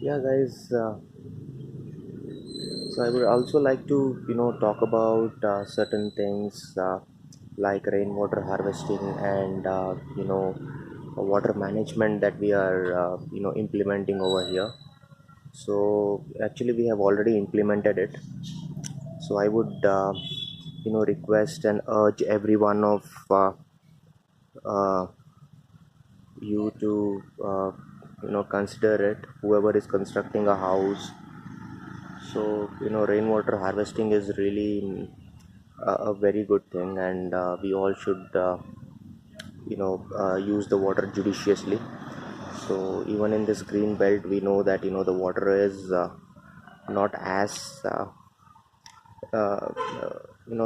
Yeah, guys. So I would also like to, talk about certain things like rainwater harvesting and water management that we are, implementing over here. So actually, we have already implemented it. So I would, request and urge every one of uh, you to, consider it. Whoever is constructing a house. So rainwater harvesting is really a very good thing, and we all should use the water judiciously. So even in this green belt, we know that the water is not as uh,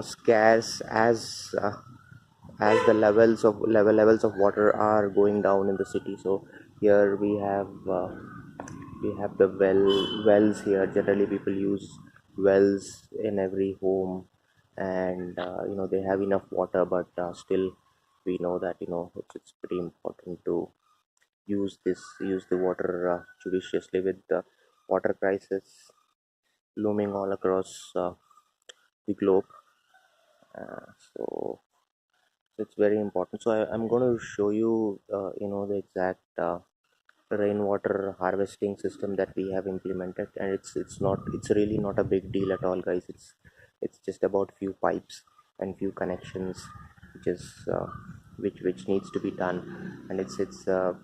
scarce as the levels of water are going down in the city. So here we have the wells here. Generally people use wells in every home, and they have enough water, but still we know that it's pretty important to use the water judiciously with the water crisis looming all across the globe. So it's very important. So I'm going to show you the exact rainwater harvesting system that we have implemented, and it's really not a big deal at all, guys. It's just about few pipes and few connections, which is which needs to be done. And it's a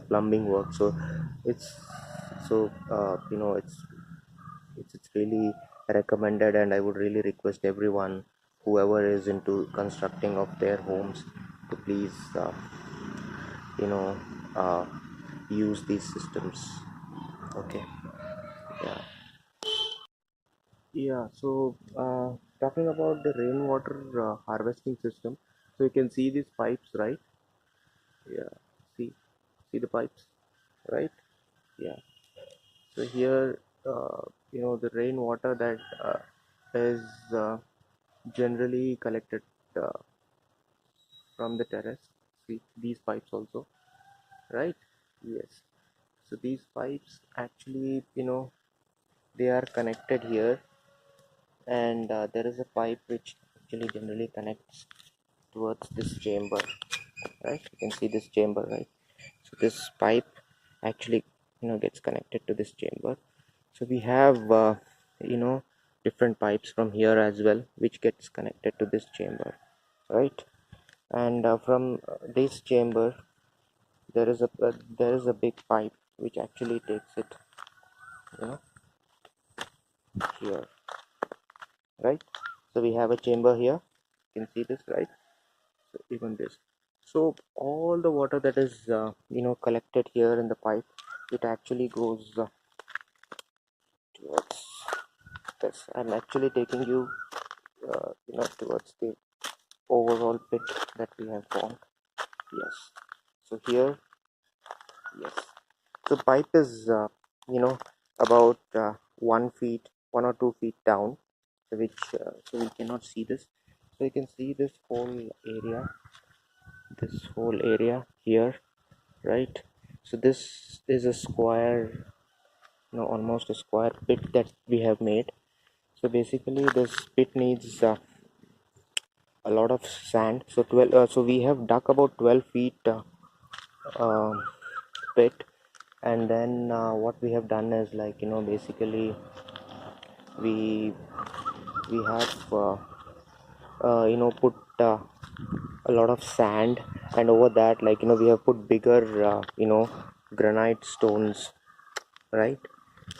plumbing work. So it's it's really recommended, and I would really request everyone, whoever is into constructing of their homes, to please you know uh, use these systems. Okay. Yeah. Yeah, so talking about the rainwater harvesting system, so you can see these pipes, right? Yeah. See the pipes, right? Yeah. So here, the rainwater that is generally collected uh, from the terrace. See these pipes also, right? Yes. So these pipes actually, they are connected here, and there is a pipe which actually generally connects towards this chamber, right? You can see this chamber, right? So this pipe actually gets connected to this chamber. So we have you know different pipes from here as well, which gets connected to this chamber, right? And from this chamber, there is a big pipe which actually takes it, you know here, right? So we have a chamber here. You can see this, right? So even this. So all the water that is collected here in the pipe, it actually goes towards this. I'm actually taking you towards the overall pit that we have formed. Yes. So here, yes. So pipe is you know about 1 feet, 1 or 2 feet down, so we cannot see this. So you can see this whole area here, right? So this is a square, almost a square pit that we have made. So basically, this pit needs a lot of sand. So 12. So we have dug about 12 feet uh, pit, and then what we have done is, like, basically we we have put a lot of sand, and over that, like, we have put bigger granite stones, right?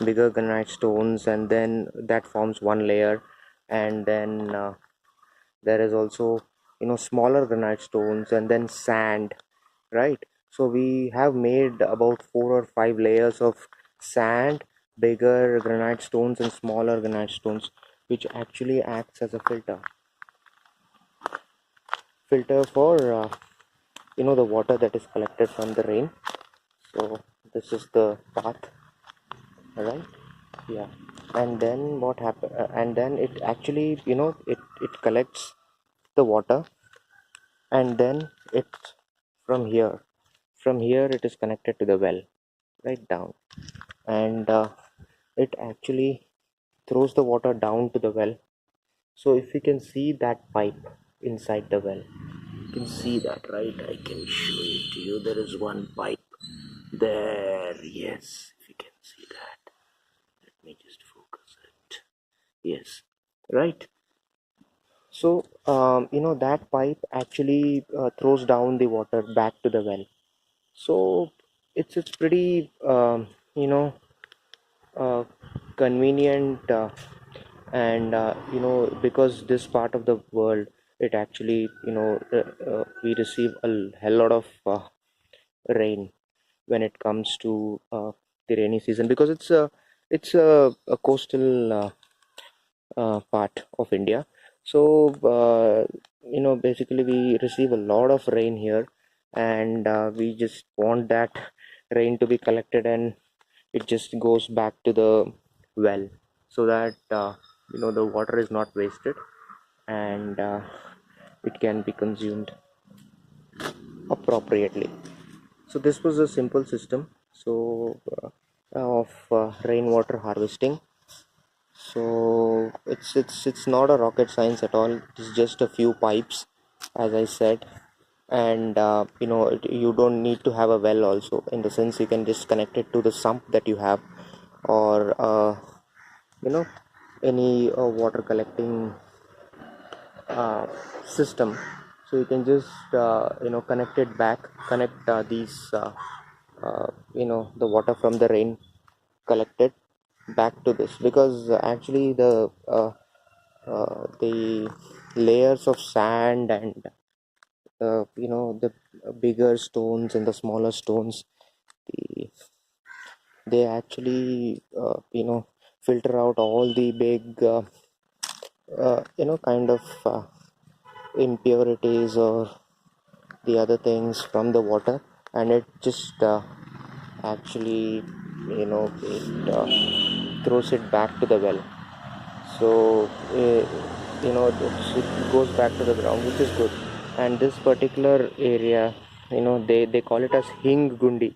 Bigger granite stones, and then that forms one layer, and then there is also smaller granite stones, and then sand, right? So we have made about 4 or 5 layers of sand, bigger granite stones, and smaller granite stones, which actually acts as a filter for the water that is collected from the rain. So this is the path, right? Yeah. And then what happen, and then it actually, it collects the water, and then it from here it is connected to the well, right down. and it actually throws the water down to the well. So if you can see that pipe inside the well, you can see that, right? I can show it to you. There is one pipe there. Yes, if you can see that. Let me just focus it. Yes, right. So that pipe actually throws down the water back to the well. So it's pretty uh, convenient, and because this part of the world, it actually we receive a hell lot of rain when it comes to the rainy season, because it's a coastal part of India. So basically we receive a lot of rain here, and we just want that rain to be collected, and it just goes back to the well, so that the water is not wasted, and it can be consumed appropriately. So this was a simple system, of rainwater harvesting. So it's not a rocket science at all. It's just a few pipes, as I said, and you don't need to have a well also. In the sense, you can just connect it to the sump that you have, or you know any water collecting uh, system. So you can just connect it back, connect these the water from the rain collected back to this, because actually the layers of sand, and the bigger stones and the smaller stones, the, they actually filter out all the big kind of impurities or the other things from the water, and it just actually it throws it back to the well. So it goes back to the ground, which is good. And this particular area, they call it as hing gundi,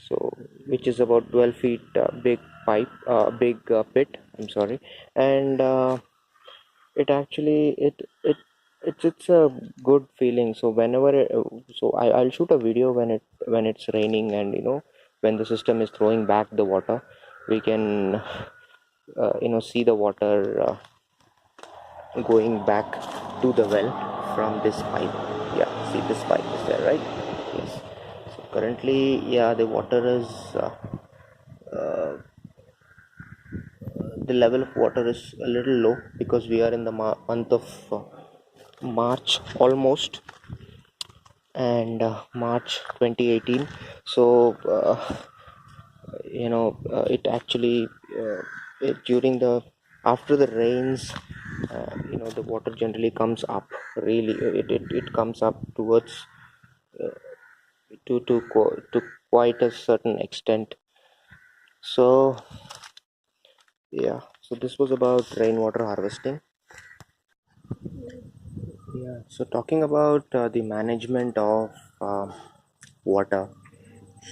so which is about 12 feet big pipe, big pit, I'm sorry. And it actually it's a good feeling. So whenever I'll shoot a video when it's raining, and when the system is throwing back the water, we can see the water going back to the well from this pipe. Yeah, see, this pipe is there, right? Yes. So currently, yeah, the water is uh, the level of water is a little low, because we are in the month of March almost, and March 2018. So it actually during the after the rains, the water generally comes up. Really, it comes up towards to quite a certain extent. So yeah, so this was about rainwater harvesting. Yeah, so talking about the management of uh, water.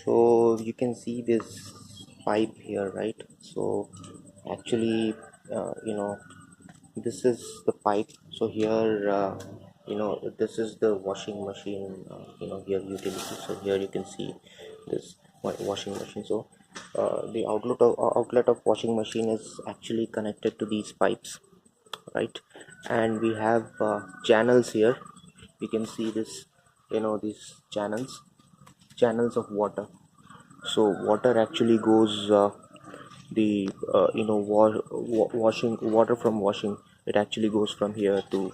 So you can see this pipe here, right? So actually, this is the pipe. So here, this is the washing machine. Here utility. So here you can see this washing machine. So the outlet of washing machine is actually connected to these pipes, right? And we have channels here. You can see this, these channels of water. So water actually goes the washing water from washing, it actually goes from here to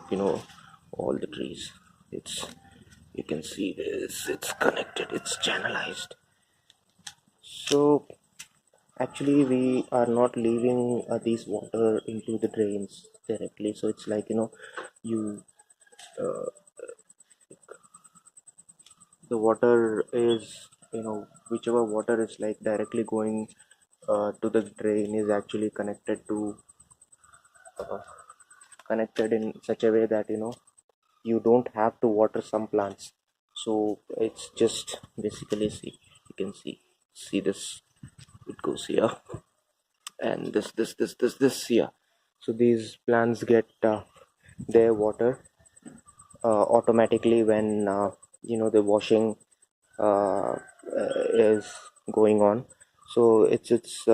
all the trees. It's You can see this, it's connected, it's channelized. So actually we are not leaving these water into the drains directly. So it's like, you uh, the water is, whichever water is like directly going to the drain, is actually uh, connected in such a way that you don't have to water some plants. So it's just basically, see, you can see this. it goes here, and this here. So these plants get their water automatically when the washing is going on. So it's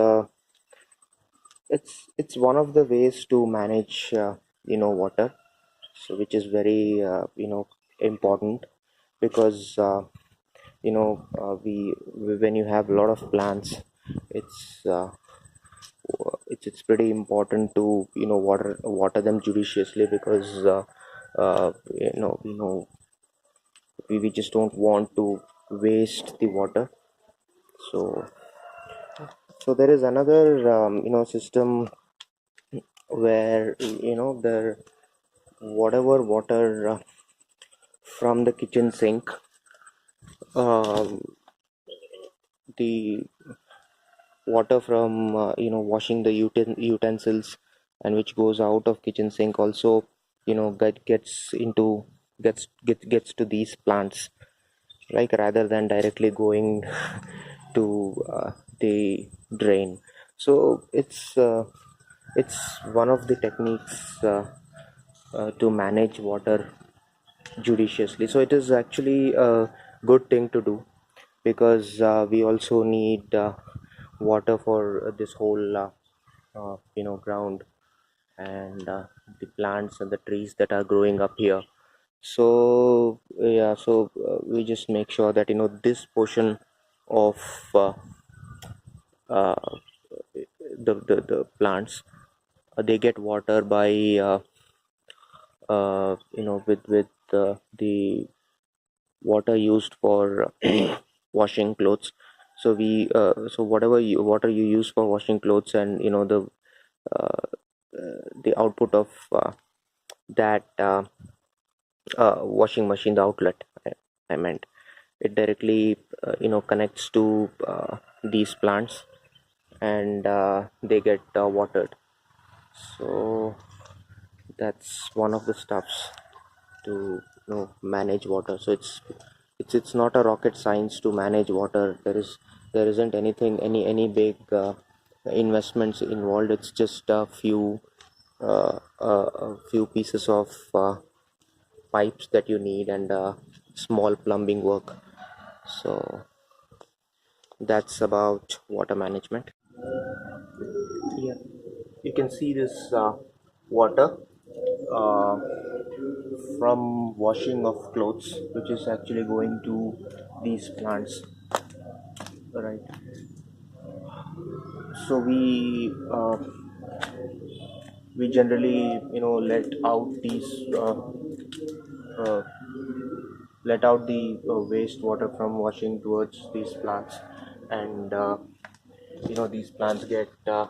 one of the ways to manage water, so which is very important, because when you have a lot of plants, it's uh, it's pretty important to water them judiciously, because we just don't want to waste the water. So so there is another system where the whatever water from the kitchen sink, um, the water from washing the utensils, and which goes out of kitchen sink also, gets into gets to these plants, like, rather than directly going to the drain. So it's one of the techniques to manage water judiciously. So it is actually a good thing to do, because we also need water for this whole ground, and the plants and the trees that are growing up here. So yeah, so we just make sure that this portion of uh, uh, the plants, they get water by the water used for washing clothes. So whatever water you use for washing clothes, and uh, the output of that washing machine, the outlet, I meant, it directly connects to these plants, and they get watered. So that's one of the stuffs to manage water. So it's not a rocket science to manage water. There isn't any big investments involved. It's just a few pieces of pipes that you need, and small plumbing work. So that's about water management. Yeah, you can see this water uh, from washing of clothes, which is actually going to these plants, right? So we generally uh, let out the wastewater from washing towards these plants, and these plants get the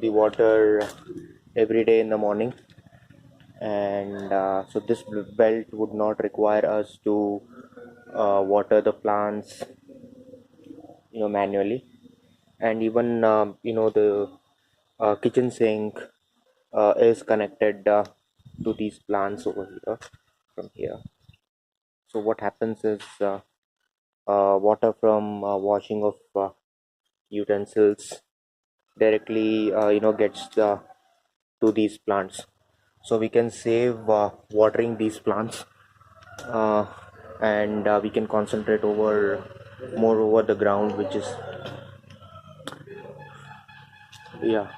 water every day in the morning. And so this belt would not require us to water the plants manually. And even the kitchen sink is connected to these plants over here, from here. So what happens is, water from washing of utensils directly gets to these plants, so we can save watering these plants, uh, and we can concentrate more over the ground, which is, yeah,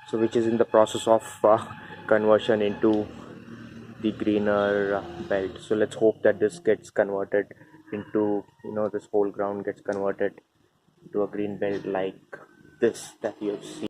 so which is in the process of conversion into the greener belt. So let's hope that this gets converted into, this whole ground gets converted to a green belt, like this that you have seen.